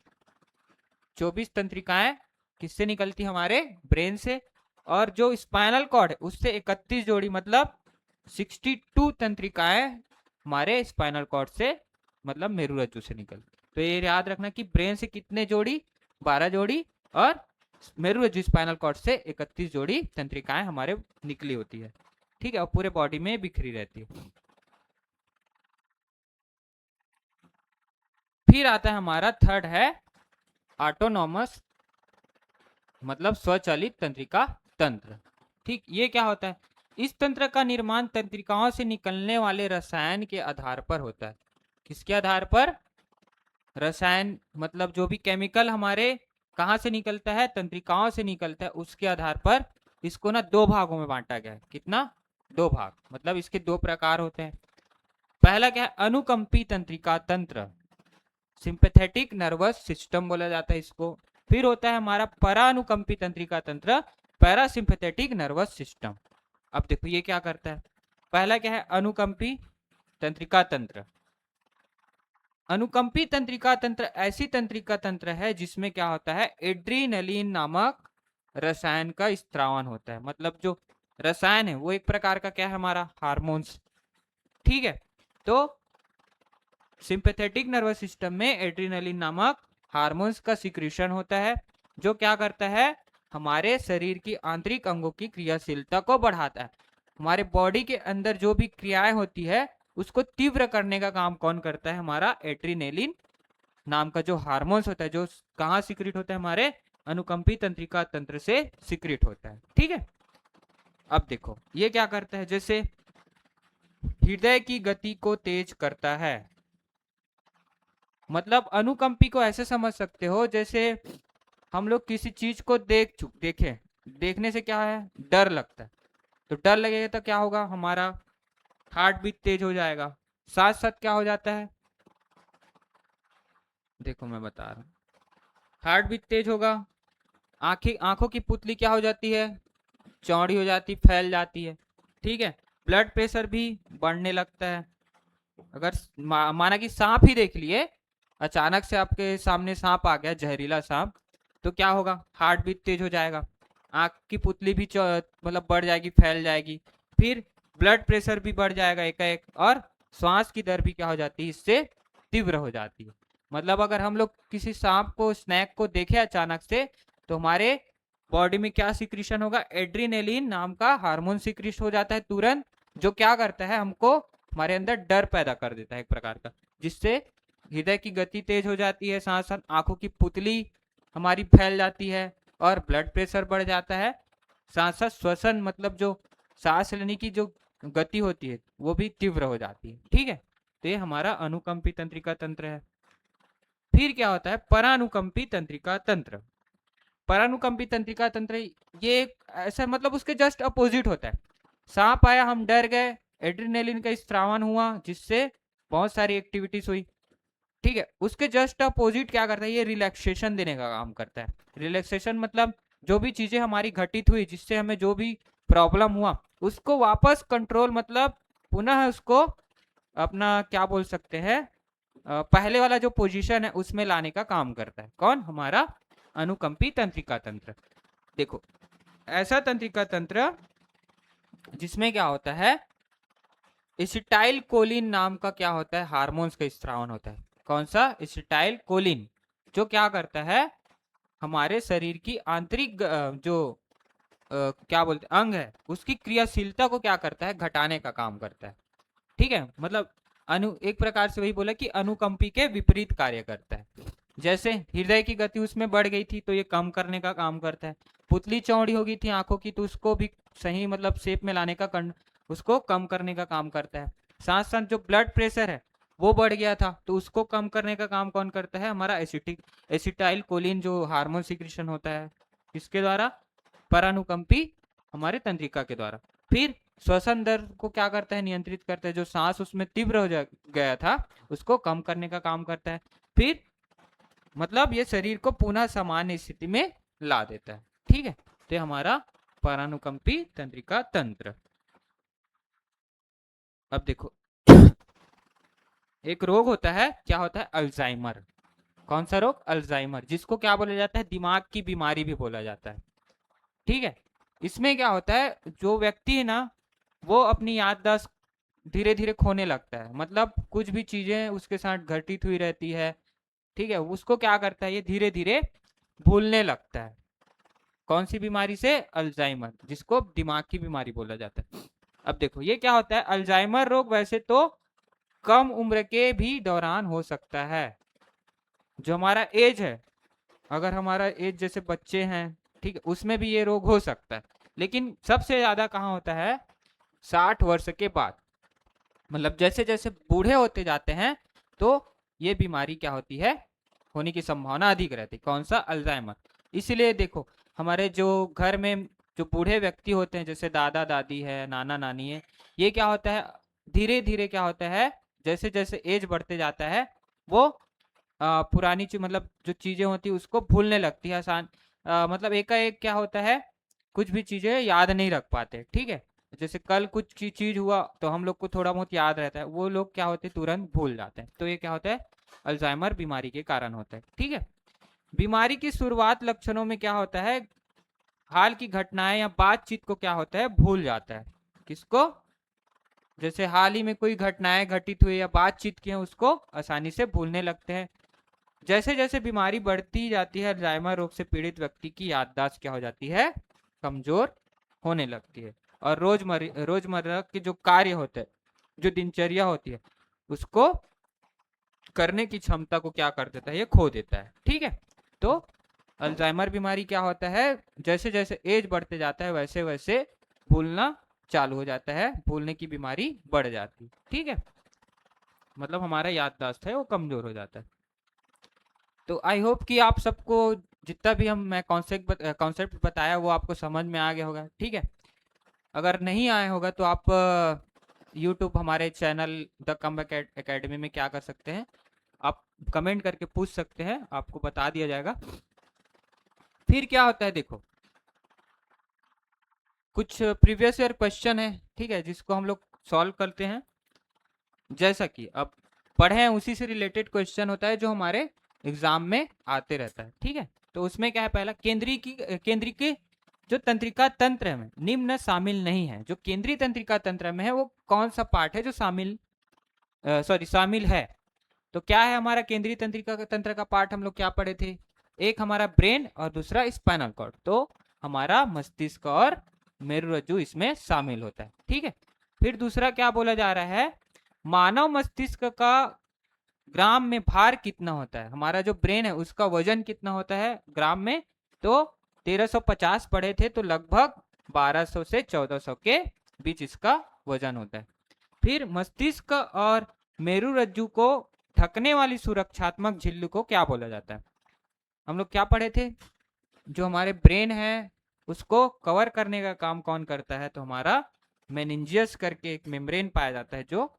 A: तंत्रिकाएं किससे निकलती है, हमारे ब्रेन से। और जो स्पाइनल कॉर्ड है उससे 31 जोड़ी, मतलब 62 तंत्रिकाएं हमारे स्पाइनल कॉर्ड से, मतलब मेरुरज्जु से निकलती। तो ये याद रखना कि ब्रेन से कितने जोड़ी, 12 जोड़ी, और मेरुरज्जु स्पाइनल कॉर्ड से 31 जोड़ी तंत्रिकाएं हमारे निकली होती है। ठीक है, और पूरे बॉडी में बिखरी रहती है। फिर आता है हमारा थर्ड है ऑटोनॉमस, मतलब स्वचालित तंत्रिका तंत्र। ठीक, ये क्या होता है, इस तंत्र का निर्माण तंत्रिकाओं से निकलने वाले रसायन के आधार पर होता है। किसके आधार पर, रसायन, मतलब जो भी केमिकल हमारे कहाँ से निकलता है, तंत्रिकाओं से निकलता है, उसके आधार पर इसको ना 2 भागों में बांटा गया है। कितना, 2 भाग, मतलब इसके 2 प्रकार होते हैं। पहला क्या है, अनुकंपी तंत्रिका तंत्र, सिंपैथेटिक नर्वस सिस्टम बोला जाता है इसको। फिर होता है हमारा परानुकंपी तंत्रिका तंत्र, पैरासिम्पैथेटिक नर्वस सिस्टम। अब देखो ये क्या करता है, पहला क्या है, अनुकंपी तंत्रिका तंत्र। अनुकंपी तंत्रिका तंत्र ऐसी तंत्रिका तंत्र है जिसमें क्या होता है, एड्रीनलिन नामक रसायन का स्त्रावन होता है। मतलब जो रसायन है वो एक प्रकार का क्या है, हमारा हार्मोन्स। ठीक है, तो सिंपैथेटिक नर्वस सिस्टम में एड्रीनलिन नामक हार्मोन्स का सिक्रीशन होता है, जो क्या करता है, हमारे शरीर की आंतरिक अंगों की क्रियाशीलता को बढ़ाता है। हमारे बॉडी के अंदर जो भी क्रियाएं होती है उसको तीव्र करने का काम कौन करता है, हमारा एड्रीनलिन नाम का जो हार्मोन्स होता है, जो कहाँ सिक्रिट होता है, हमारे अनुकंपी तंत्रिका तंत्र से सिक्रिट होता है। ठीक है, अब देखो ये क्या करता है, जैसे हृदय की गति को तेज करता है। मतलब अनुकंपी को ऐसे समझ सकते हो, जैसे हम लोग किसी चीज को देखने से क्या है, डर लगता है। तो डर लगेगा तो क्या होगा, हमारा हार्ट बीट तेज हो जाएगा। साथ साथ क्या हो जाता है, देखो मैं बता रहा हूँ, हार्ट बीट तेज होगा, आंखों की पुतली क्या हो जाती है, चौड़ी हो जाती, फैल जाती है। ठीक है, ब्लड प्रेशर भी बढ़ने लगता है। अगर माना कि सांप ही देख लिए, अचानक से आपके सामने सांप आ गया, जहरीला सांप, तो क्या होगा, हार्ट बीट तेज हो जाएगा, आंख की पुतली भी मतलब बढ़ जाएगी, फैल जाएगी। फिर ब्लड प्रेशर भी बढ़ जाएगा एकाएक, और श्वास की दर भी क्या हो जाती है, इससे तीव्र हो जाती है। मतलब अगर हम लोग किसी सांप को, स्नैक को देखे अचानक से, तो हमारे बॉडी में क्या सिक्रीशन होगा, एड्रीनलिन नाम का हार्मोन सिक्रीट हो जाता है तुरंत, जो क्या करता है, हमको हमारे अंदर डर पैदा कर देता है एक प्रकार का, जिससे हृदय की गति तेज हो जाती है, साथ साथ आंखों की पुतली हमारी फैल जाती है, और ब्लड प्रेशर बढ़ जाता है। साथ साथ श्वसन, मतलब जो सांस लेने की जो गति होती है वो भी तीव्र हो जाती है। ठीक है, तो ये हमारा अनुकंपी तंत्रिका तंत्र है। फिर क्या होता है, परानुकंपी तंत्रिका तंत्र। परानुकंपी तंत्रिका तंत्र ये ऐसा, मतलब उसके जस्ट अपोजिट होता है। सांप आया, हम डर गए, एड्रेनलिन का स्त्रावन हुआ, जिससे बहुत सारी एक्टिविटीज हुई। ठीक है, उसके जस्ट अपोजिट क्या करता है, ये रिलैक्सेशन देने का काम करता है। रिलैक्सेशन मतलब जो भी चीजें हमारी घटित हुई, जिससे हमें जो भी प्रॉब्लम हुआ, उसको वापस कंट्रोल, मतलब पुनः उसको अपना क्या बोल सकते हैं, पहले वाला जो पोजीशन है उसमें लाने का काम करता है। कौन, हमारा अनुकंपी तंत्रिका तंत्र। देखो ऐसा तंत्रिका तंत्र जिसमें क्या होता है, एसिटाइल कोलिन नाम का क्या होता है, हार्मोन्स का स्त्रावन होता है। कौन सा, एसिटाइल कोलिन, जो क्या करता है, हमारे शरीर की आंतरिक जो क्या बोलते हैं अंग है, उसकी क्रियाशीलता को क्या करता है, घटाने का काम करता है। ठीक है, मतलब एक प्रकार से वही बोला कि अनुकंपी के विपरीत कार्य करता है। जैसे हृदय की गति उसमें बढ़ गई थी, तो ये कम करने का काम करता है। पुतली चौड़ी हो गई थी आंखों की, तो उसको भी सही मतलब शेप में लाने का उसको कम करने का काम करता है। साथ साथ जो ब्लड प्रेशर है वो बढ़ गया था, तो उसको कम करने का काम कौन करता है? हमारा एसिटाइल कोलिन जो हार्मोन सिक्रीशन होता है, किसके द्वारा? परानुकंपी हमारे तंत्रिका के द्वारा। फिर श्वसन दर को क्या करता है? नियंत्रित करता है। जो सांस उसमें तीव्र हो गया था उसको कम करने का काम करता है। फिर मतलब ये शरीर को पुनः सामान्य स्थिति में ला देता है। ठीक है, तो ये हमारा परानुकंपी तंत्रिका तंत्र। अब देखो एक रोग होता है, क्या होता है? अल्जाइमर। कौन सा रोग? अल्जाइमर, जिसको क्या बोला जाता है? दिमाग की बीमारी भी बोला जाता है। ठीक है, इसमें क्या होता है? जो व्यक्ति है ना, वो अपनी याददाश्त धीरे धीरे खोने लगता है, मतलब कुछ भी चीजें उसके साथ घटित हुई रहती है, ठीक है, उसको क्या करता है? ये धीरे धीरे भूलने लगता है। कौन सी बीमारी से? अल्जाइमर, जिसको दिमाग की बीमारी बोला जाता है। अब देखो ये क्या होता है? अल्जाइमर रोग वैसे तो कम उम्र के भी दौरान हो सकता है। जो हमारा एज है, अगर हमारा एज जैसे बच्चे हैं, ठीक है, उसमें भी ये रोग हो सकता है, लेकिन सबसे ज्यादा कहाँ होता है? 60 वर्ष के बाद। मतलब जैसे जैसे बूढ़े होते जाते हैं तो ये बीमारी क्या होती है? होने की संभावना अधिक रहती है। कौन सा? अल्जाइमर। इसीलिए देखो हमारे जो घर में जो बूढ़े व्यक्ति होते हैं, जैसे दादा दादी है, नाना नानी है, ये क्या होता है? धीरे धीरे क्या होता है? जैसे जैसे एज बढ़ते जाता है वो पुरानी चीज मतलब जो चीजें होती है उसको भूलने लगती है आसान। मतलब एकाएक क्या होता है? कुछ भी चीजें याद नहीं रख पाते। ठीक है, जैसे कल कुछ चीज हुआ तो हम लोग को थोड़ा बहुत याद रहता है, वो लोग क्या होते हैं? तुरंत भूल जाते हैं। तो ये क्या होता है? अल्जाइमर बीमारी के कारण होता है। ठीक है, बीमारी की शुरुआत लक्षणों में क्या होता है? हाल की घटनाएं या बातचीत को क्या होता है? भूल जाता है। किसको? जैसे हाल ही में कोई घटनाएं घटित हुई या बातचीत की है उसको आसानी से भूलने लगते हैं। जैसे जैसे बीमारी बढ़ती जाती है, अल्जाइमर रोग से पीड़ित व्यक्ति की याददाश्त क्या हो जाती है? कमजोर होने लगती है, और रोजमर्रा के जो कार्य होते हैं, जो दिनचर्या होती है, उसको करने की क्षमता को क्या कर देता है? ये खो देता है। ठीक है, तो अल्जाइमर बीमारी क्या होता है? जैसे जैसे एज बढ़ते जाता है वैसे वैसे भूलना चालू हो जाता है, भूलने की बीमारी बढ़ जाती है। ठीक है, मतलब हमारा याददाश्त है वो कमजोर हो जाता है। तो आई होप कि आप सबको जितना भी मैं कॉन्सेप्ट बताया वो आपको समझ में आ गया होगा। ठीक है, अगर नहीं आया होगा तो आप यूट्यूब हमारे चैनल द कमबैक एकेडमी में क्या कर सकते हैं? आप कमेंट करके पूछ सकते हैं, आपको बता दिया जाएगा। फिर क्या होता है? देखो कुछ प्रीवियस ईयर क्वेश्चन है, ठीक है, जिसको हम लोग सॉल्व करते हैं। जैसा कि अब पढ़े हैं उसी से रिलेटेड क्वेश्चन होता है जो हमारे एग्जाम में आते रहता है। ठीक है, तो उसमें क्या है? पहला केंद्रीय की जो तंत्रिका तंत्र में निम्न शामिल नहीं है। जो केंद्रीय तंत्रिका तंत्र में है वो कौन सा पार्ट है जो शामिल है? तो क्या है हमारा केंद्रीय तंत्रिका तंत्र का पार्ट? हम लोग क्या पढ़े थे? एक हमारा ब्रेन और दूसरा स्पाइनल कॉर्ड। तो हमारा मस्तिष्क और मेरुरज्जु इसमें शामिल होता है। ठीक है, फिर दूसरा क्या बोला जा रहा है? मानव मस्तिष्क का ग्राम में भार कितना होता है? हमारा जो ब्रेन है उसका वजन कितना होता है ग्राम में? तो 1350 पढ़े थे, तो लगभग 1200 से 1400 के बीच इसका वजन होता है। फिर मस्तिष्क और मेरुरज्जु को ढकने वाली सुरक्षात्मक झिल्ली को क्या बोला जाता है? हम लोग क्या पढ़े थे? जो हमारे ब्रेन है उसको कवर करने का काम कौन करता है? तो हमारा मेनिंजियस करके एक मेम्ब्रेन पाया जाता है जो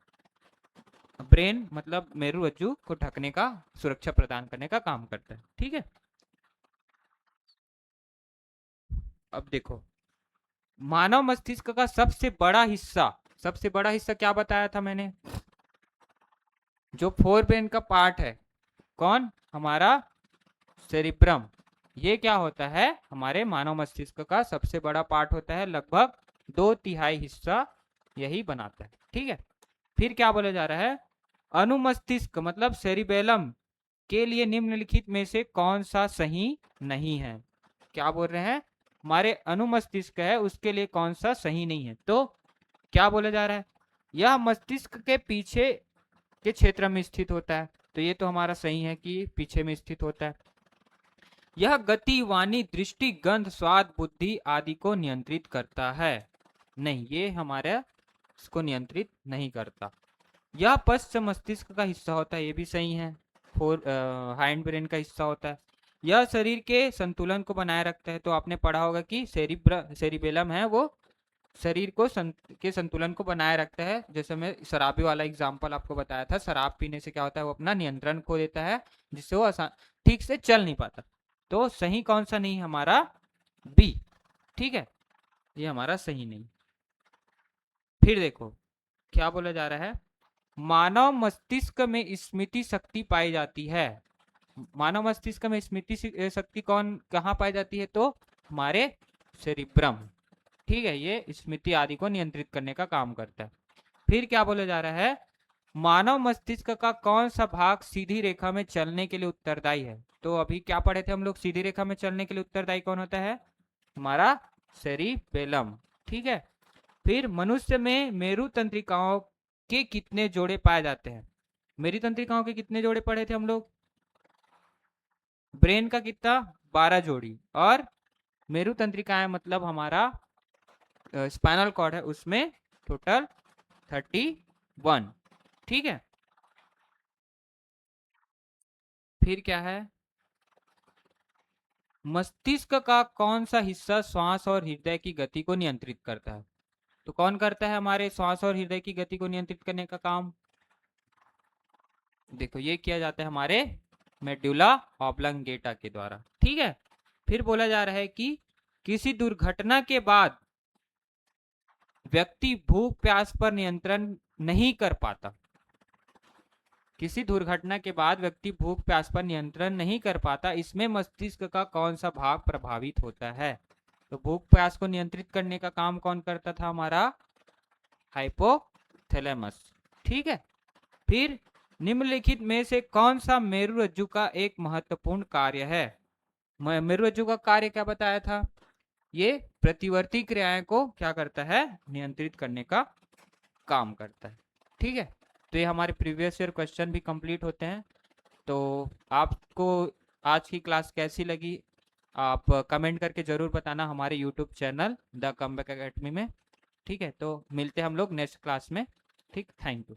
A: ब्रेन मतलब मेरुरज्जु को ढकने का, सुरक्षा प्रदान करने का काम करता है। ठीक है, अब देखो मानव मस्तिष्क का सबसे बड़ा हिस्सा क्या बताया था मैंने? जो फोर ब्रेन का पार्ट है, कौन? हमारा सेरिब्रम। ये क्या होता है? हमारे मानव मस्तिष्क का सबसे बड़ा पार्ट होता है, लगभग 2/3 हिस्सा यही बनाता है। ठीक है, फिर क्या बोला जा रहा है? अनुमस्तिष्क मतलब सेरिबेलम के लिए निम्नलिखित में से कौन सा सही नहीं है? क्या बोल रहे हैं? हमारे अनुमस्तिष्क है उसके लिए कौन सा सही नहीं है? तो क्या बोला जा रहा है? यह मस्तिष्क के पीछे के क्षेत्र में स्थित होता है। तो ये तो हमारा सही है कि पीछे में स्थित होता है। यह गति, वाणी, दृष्टि, गंध, स्वाद, बुद्धि आदि को नियंत्रित करता है। नहीं, ये हमारे इसको नियंत्रित नहीं करता। यह पश्च मस्तिष्क का हिस्सा होता है, ये भी सही है। हाइंड ब्रेन का हिस्सा होता है। यह शरीर के संतुलन को बनाए रखता है। तो आपने पढ़ा होगा कि सेरिबेलम है वो शरीर को के संतुलन को बनाए रखता है। जैसे मैं शराबी वाला एग्जांपल आपको बताया था, शराब पीने से क्या होता है, वो अपना नियंत्रण खो देता है, जिससे वो ठीक से चल नहीं पाता। तो सही कौन सा नहीं, हमारा बी। ठीक है, ये हमारा सही नहीं। फिर देखो क्या बोला जा रहा है, मानव मस्तिष्क में स्मृति शक्ति पाई जाती है। मानव मस्तिष्क में स्मृति शक्ति कहाँ पाई जाती है, तो हमारे सेरिब्रम। ठीक है, ये स्मृति आदि को नियंत्रित करने का काम करता है। फिर क्या बोला जा रहा है, मानव मस्तिष्क का कौन सा भाग सीधी रेखा में चलने के लिए उत्तरदायी है। तो अभी क्या पढ़े थे हम लोग, सीधी रेखा में चलने के लिए उत्तरदायी कौन होता है, हमारा सेरिबेलम। ठीक है। फिर मनुष्य में मेरु तंत्रिकाओं के कितने जोड़े पाए जाते हैं। मेरु तंत्रिकाओं के कितने जोड़े पढ़े थे हम लोग, ब्रेन का कितना, 12 जोड़ी, और मेरु तंत्रिकाएं मतलब हमारा स्पाइनल कॉर्ड है, उसमें टोटल 31। ठीक है। फिर क्या है, मस्तिष्क का कौन सा हिस्सा श्वास और हृदय की गति को नियंत्रित करता है। तो कौन करता है हमारे श्वास और हृदय की गति को नियंत्रित करने का काम, देखो ये किया जाता है हमारे मेडुला ऑब्लंगेटा के द्वारा। ठीक है। फिर बोला जा रहा है कि किसी दुर्घटना के बाद व्यक्ति भूख प्यास पर नियंत्रण नहीं कर पाता। किसी दुर्घटना के बाद व्यक्ति भूख प्यास पर नियंत्रण नहीं कर पाता, इसमें मस्तिष्क का कौन सा भाग प्रभावित होता है। तो भूख प्यास को नियंत्रित करने का काम कौन करता था, हमारा हाइपोथैलेमस। ठीक है। फिर निम्नलिखित में से कौन सा मेरुरज्जु का एक महत्वपूर्ण कार्य है। मेरुरज्जु का कार्य क्या बताया था, ये प्रतिवर्ती क्रियाएं को क्या करता है, नियंत्रित करने का काम करता है। ठीक है। तो ये हमारे प्रीवियस ईयर क्वेश्चन भी कंप्लीट होते हैं। तो आपको आज की क्लास कैसी लगी, आप कमेंट करके जरूर बताना हमारे YouTube channel the comeback academy में। ठीक है, तो मिलते हैं हम लोग नेक्स्ट क्लास में। ठीक, थैंक यू।